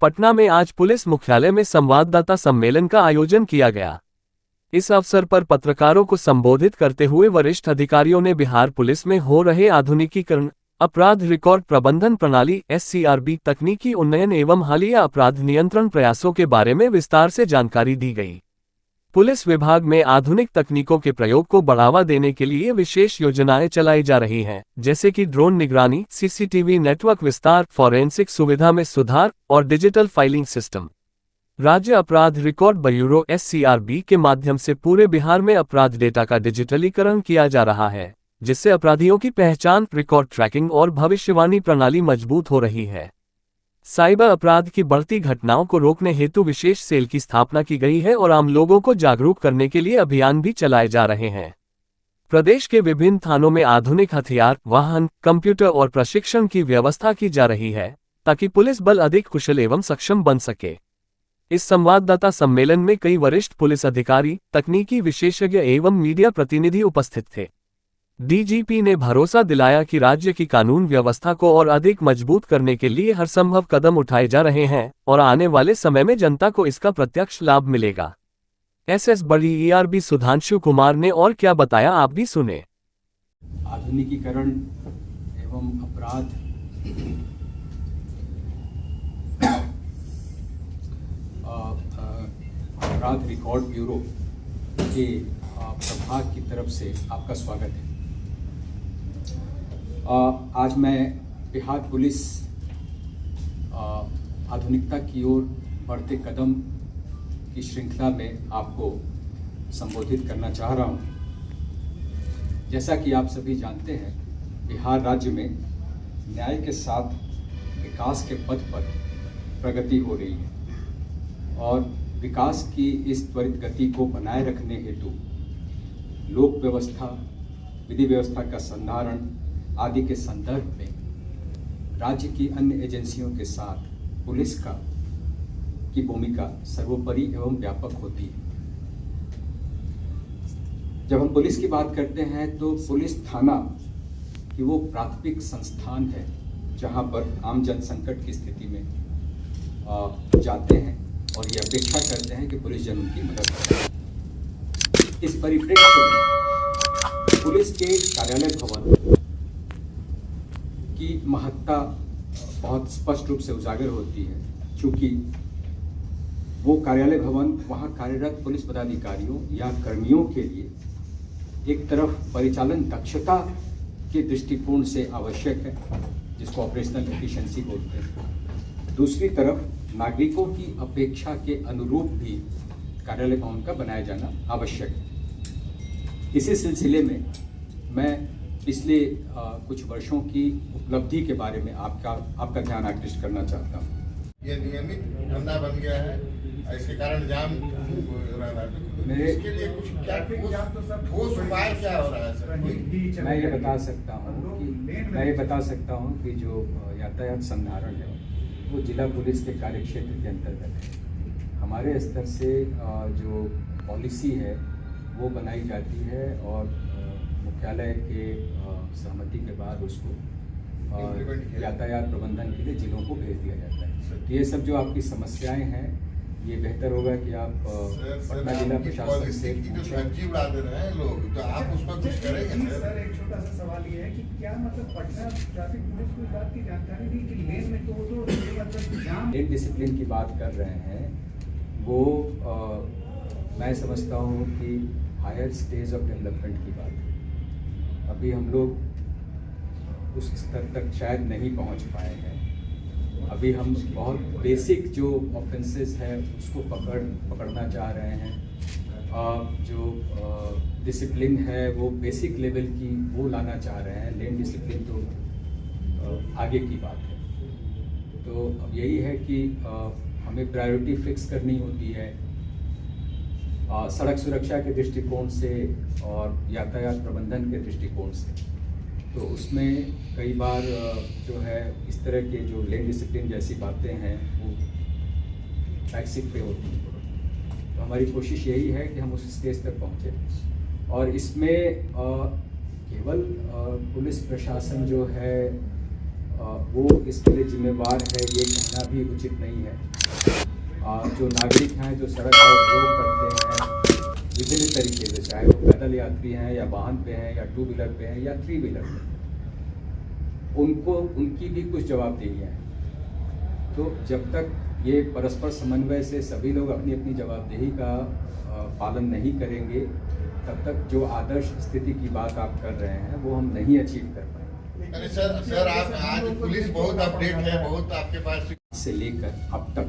पटना में आज पुलिस मुख्यालय में संवाददाता सम्मेलन का आयोजन किया गया। इस अवसर पर पत्रकारों को संबोधित करते हुए वरिष्ठ अधिकारियों ने बिहार पुलिस में हो रहे आधुनिकीकरण, अपराध रिकॉर्ड प्रबंधन प्रणाली (SCRB) तकनीकी उन्नयन एवं हालिया अपराध नियंत्रण प्रयासों के बारे में विस्तार से जानकारी दी गई। पुलिस विभाग में आधुनिक तकनीकों के प्रयोग को बढ़ावा देने के लिए विशेष योजनाएं चलाई जा रही हैं, जैसे कि ड्रोन निगरानी, CCTV नेटवर्क विस्तार, फॉरेंसिक सुविधा में सुधार और डिजिटल फाइलिंग सिस्टम। राज्य अपराध रिकॉर्ड ब्यूरो (SCRB) के माध्यम से पूरे बिहार में अपराध डेटा का डिजिटलीकरण किया जा रहा है, जिससे अपराधियों की पहचान, रिकॉर्ड ट्रैकिंग और भविष्यवाणी प्रणाली मजबूत हो रही है। साइबर अपराध की बढ़ती घटनाओं को रोकने हेतु विशेष सेल की स्थापना की गई है और आम लोगों को जागरूक करने के लिए अभियान भी चलाए जा रहे हैं। प्रदेश के विभिन्न थानों में आधुनिक हथियार, वाहन, कंप्यूटर और प्रशिक्षण की व्यवस्था की जा रही है, ताकि पुलिस बल अधिक कुशल एवं सक्षम बन सके। इस संवाददाता सम्मेलन में कई वरिष्ठ पुलिस अधिकारी, तकनीकी विशेषज्ञ एवं मीडिया प्रतिनिधि उपस्थित थे। DGP ने भरोसा दिलाया कि राज्य की कानून व्यवस्था को और अधिक मजबूत करने के लिए हर संभव कदम उठाए जा रहे हैं और आने वाले समय में जनता को इसका प्रत्यक्ष लाभ मिलेगा। SS बड़ी ERB सुधांशु कुमार ने और क्या बताया, आप भी सुने। आधुनिकीकरण एवं अपराध रिकॉर्ड ब्यूरो के प्रभाग की तरफ से आपका स्वागत है। आज मैं बिहार पुलिस आधुनिकता की ओर बढ़ते कदम की श्रृंखला में आपको संबोधित करना चाह रहा हूं। जैसा कि आप सभी जानते हैं, बिहार राज्य में न्याय के साथ विकास के पथ पर प्रगति हो रही है और विकास की इस त्वरित गति को बनाए रखने हेतु लोक व्यवस्था, विधि व्यवस्था का संधारण आदि के संदर्भ में राज्य की अन्य एजेंसियों के साथ पुलिस की भूमिका सर्वोपरि एवं व्यापक होती है। जब हम पुलिस की बात करते हैं तो पुलिस थाना कि वो प्राथमिक संस्थान है जहां पर आम जन संकट की स्थिति में जाते हैं और ये अपेक्षा करते हैं कि पुलिस जन उनकी मदद करे। इस परिप्रेक्ष्य में पुलिस के कार्यालय भवन की महत्ता बहुत स्पष्ट रूप से उजागर होती है, क्योंकि वो कार्यालय भवन वहाँ कार्यरत पुलिस पदाधिकारियों या कर्मियों के लिए एक तरफ परिचालन दक्षता के दृष्टिकोण से आवश्यक है, जिसको ऑपरेशनल एफिशिएंसी बोलते हैं। दूसरी तरफ नागरिकों की अपेक्षा के अनुरूप भी कार्यालय भवन का बनाया जाना आवश्यक है। इसी सिलसिले में मैं पिछले कुछ वर्षों की उपलब्धि के बारे में आपका ध्यान आकृष्ट करना चाहता हूँ। ये नियमित धंधा बन गया है, इसके कारण जाम इसके लिए कुछ क्या ठोस उपाय क्या हो रहा है सर? मैं ये बता सकता हूँ कि जो यातायात संधारण है वो जिला पुलिस के कार्य क्षेत्र के अंतर्गत है। हमारे स्तर से जो पॉलिसी है वो बनाई जाती है और मुख्यालय के सहमति के बाद उसको यातायात प्रबंधन के लिए जिलों को भेज दिया जाता है। तो ये सब जो आपकी समस्याएं हैं, ये बेहतर होगा कि आप पटना जिला प्रशासन से उड़ा दे रहे हैं लोग, तो आप उस पर कुछ करेंगे सर? एक छोटा सा सवाल ये है कि क्या मतलब पटना ट्रैफिक पुलिस को इस बात की जानकारी थी कि लेन में तो जाम लेन डिसिप्लिन की बात कर रहे हैं, वो मैं समझता हूँ कि हायर स्टेज ऑफ डेवलपमेंट की बात है। अभी हम लोग उस स्तर तक शायद नहीं पहुंच पाए हैं। अभी हम बहुत बेसिक जो ऑफेंसेस है उसको पकड़ना चाह रहे हैं। जो डिसिप्लिन है वो बेसिक लेवल की वो लाना चाह रहे हैं। लेन डिसिप्लिन तो आगे की बात है। तो अब यही है कि हमें प्रायोरिटी फिक्स करनी होती है सड़क सुरक्षा के दृष्टिकोण से और यातायात प्रबंधन के दृष्टिकोण से। तो उसमें कई बार जो है इस तरह के जो लेन डिसिप्लिन जैसी बातें हैं वो बैकसीट पे होती हैं। तो हमारी कोशिश यही है कि हम उस स्टेज तक पहुँचे और इसमें केवल पुलिस प्रशासन जो है वो इसके लिए जिम्मेवार है ये कहना भी उचित नहीं है। जो नागरिक हैं जो सड़क का उपयोग करते हैं विभिन्न तरीके से, चाहे वो पैदल यात्री हैं या वाहन पे हैं या 2 व्हीलर पे हैं या 3 व्हीलर पे, उनको उनकी भी कुछ जवाबदेहियाँ हैं। तो जब तक ये परस्पर समन्वय से सभी लोग अपनी अपनी जवाबदेही का पालन नहीं करेंगे, तब तक जो आदर्श स्थिति की बात आप कर रहे हैं वो हम नहीं अचीव कर पाएंगे। अरे सर आप आज पुलिस बहुत अपडेट है, बहुत आपके पास से लेकर अब तक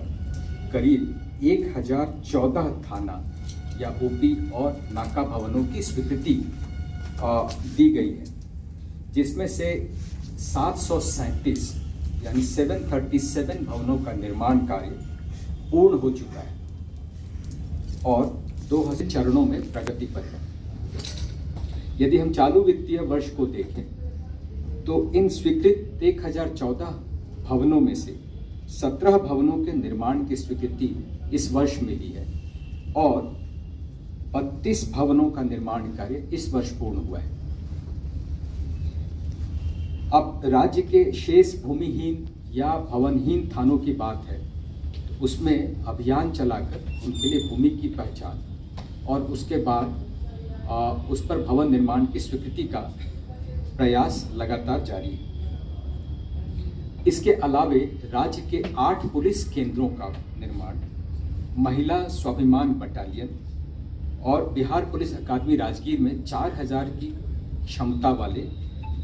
करीब 1014 थाना या ओपी और नाका भवनों की स्वीकृति दी गई है, जिसमें से 737 यानी 737 भवनों का निर्माण कार्य पूर्ण हो चुका है और 2000 चरणों में प्रगति पर है। यदि हम चालू वित्तीय वर्ष को देखें तो इन स्वीकृत 1014 भवनों में से 17 भवनों के निर्माण की स्वीकृति इस वर्ष मिली है और 32 भवनों का निर्माण कार्य इस वर्ष पूर्ण हुआ है। अब राज्य के शेष भूमिहीन या भवनहीन थानों की बात है, तो उसमें अभियान चलाकर उनके लिए भूमि की पहचान और उसके बाद उस पर भवन निर्माण की स्वीकृति का प्रयास लगातार जारी है। इसके अलावे राज्य के 8 पुलिस केंद्रों का निर्माण, महिला स्वाभिमान बटालियन और बिहार पुलिस अकादमी राजगीर में 4000 की क्षमता वाले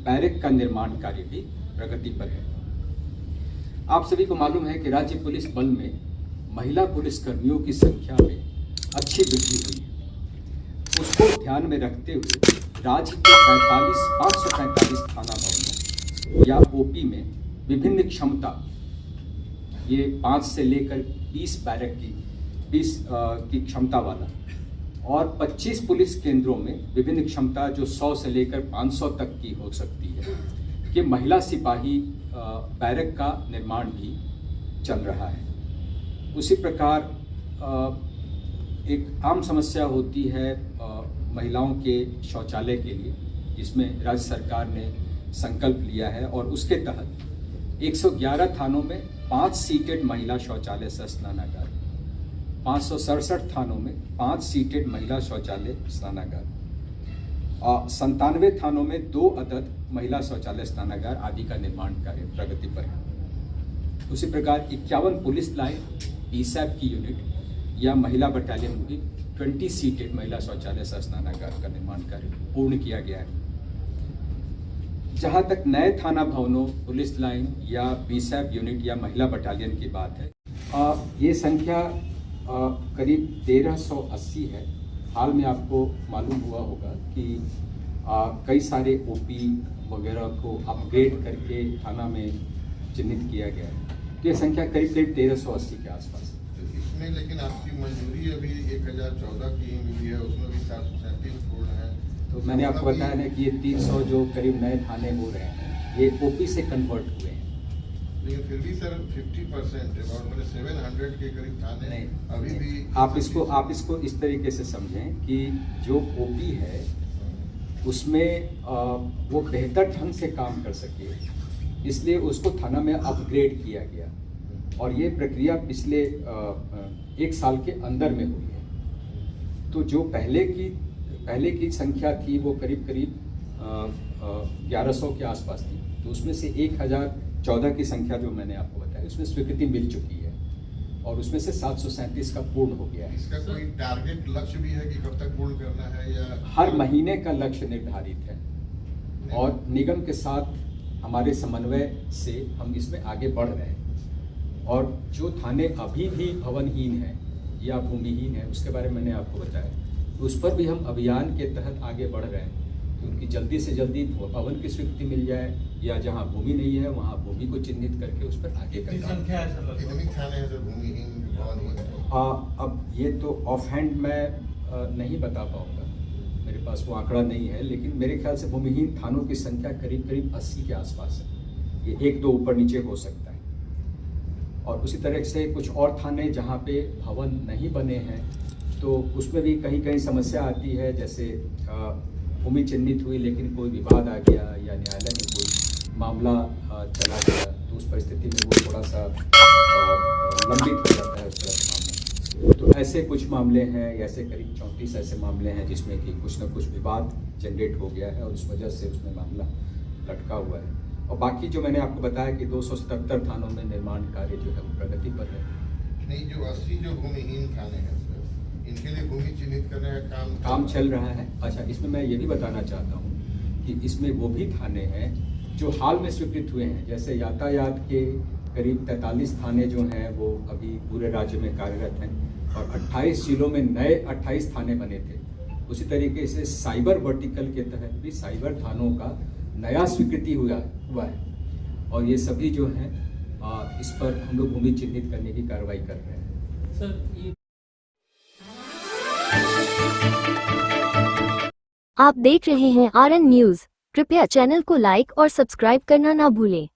बैरक का निर्माण कार्य भी प्रगति पर है। आप सभी को मालूम है कि राज्य पुलिस बल में महिला पुलिसकर्मियों की संख्या में अच्छी वृद्धि हुई है। उसको ध्यान में रखते हुए राज्य के 545 थाना भवनों या ओपी में विभिन्न क्षमता, ये 5 से लेकर 20 बैरक की क्षमता वाला और 25 पुलिस केंद्रों में विभिन्न क्षमता जो 100 से लेकर 500 तक की हो सकती है कि महिला सिपाही बैरक का निर्माण भी चल रहा है। उसी प्रकार एक आम समस्या होती है महिलाओं के शौचालय के लिए, जिसमें राज्य सरकार ने संकल्प लिया है और उसके तहत 111 थानों में 5 सीटेड महिला शौचालय सह स्नानागार, 567 थानों में 5 सीटेड महिला शौचालय स्नानागार और 97 थानों में 2 अदद महिला शौचालय स्नानागार आदि का निर्माण कार्य प्रगति पर है। उसी प्रकार 51 पुलिस लाइन पीसैप की यूनिट या महिला बटालियन की 20 सीटेड महिला शौचालय सह स्नानागार का निर्माण कार्य पूर्ण किया गया है। जहां तक नए थाना भवनों, पुलिस लाइन या बीसैप यूनिट या महिला बटालियन की बात है, ये संख्या करीब 1380 है। हाल में आपको मालूम हुआ होगा कि कई सारे ओपी वगैरह को अपग्रेड करके थाना में चिन्हित किया गया है, तो ये संख्या करीब 1380 के आसपास है। इसमें लेकिन आपकी मंजूरी अभी 1014 की मिली है, उसमें भी 737 पूर्ण है। तो मैंने आपको बताया ना कि ये 300 जो करीब नए थाने हो रहे हैं ये ओपी से कन्वर्ट हुए हैं। लेकिन फिर भी सर 50% अबाउट 700 के करीब थाने नहीं, अभी भी आप इसको इस तरीके से समझें कि जो ओपी है उसमें वो बेहतर ढंग से काम कर सके, इसलिए उसको थाना में अपग्रेड किया गया और ये प्रक्रिया पिछले 1 साल के अंदर में हुई है। तो जो पहले की संख्या थी वो करीब 1100 के आसपास थी, तो उसमें से 1014 की संख्या जो मैंने आपको बताया उसमें स्वीकृति मिल चुकी है और उसमें से 737 का पूर्ण हो गया है। इसका कोई टारगेट लक्ष्य भी है कि कब तक पूर्ण करना है या हर महीने का लक्ष्य निर्धारित है और निगम के साथ हमारे समन्वय से हम इसमें आगे बढ़ रहे हैं और जो थाने अभी भी भवनहीन है या भूमिहीन है उसके बारे में मैंने आपको बताया, तो उस पर भी हम अभियान के तहत आगे बढ़ रहे हैं कि उनकी जल्दी से जल्दी भवन की स्वीकृति मिल जाए या जहां भूमि नहीं है वहां भूमि को चिन्हित करके उस पर आगे का काम। कितने थाने हैं सर भूमिहीन भवनहीन? अब ये तो ऑफ हैंड मैं नहीं बता पाऊंगा, मेरे पास वो आंकड़ा नहीं है, लेकिन मेरे ख्याल से भूमिहीन थानों की संख्या करीब 80 के आसपास है। ये 1-2 ऊपर नीचे हो सकता है और उसी तरह से कुछ और थाने जहाँ पे भवन नहीं बने हैं तो उसमें भी कहीं समस्या आती है, जैसे भूमि चिन्हित हुई लेकिन कोई विवाद आ गया या न्यायालय में कोई मामला चला गया तो उस परिस्थिति में वो थोड़ा सा लंबित हो जाता है उस तरह के मामले। तो ऐसे कुछ मामले हैं, ऐसे करीब 34 ऐसे मामले हैं जिसमें कि कुछ न कुछ विवाद जनरेट हो गया है और उस वजह से उसमें मामला लटका हुआ है। और बाकी जो मैंने आपको बताया कि 277 थानों में निर्माण कार्य जो है वो प्रगति पर है। नहीं, जो 80 जो भूमिहीन थाने हैं सर, इनके लिए भूमि चिन्हित करने का काम चल रहा है। अच्छा, इसमें मैं ये भी बताना चाहता हूँ कि इसमें वो भी थाने हैं जो हाल में स्वीकृत हुए हैं। जैसे यातायात के करीब 43 थाने जो हैं वो अभी पूरे राज्य में कार्यरत हैं और 28 जिलों में नए 28 थाने बने थे। उसी तरीके से साइबर वर्टिकल के तहत भी साइबर थानों का नया स्वीकृति हुआ है और ये सभी जो हैं इस पर हम लोग भूमि चिन्हित करने की कार्रवाई कर रहे हैं। सर, आप देख रहे हैं RN न्यूज़। कृपया चैनल को लाइक और सब्सक्राइब करना ना भूलें।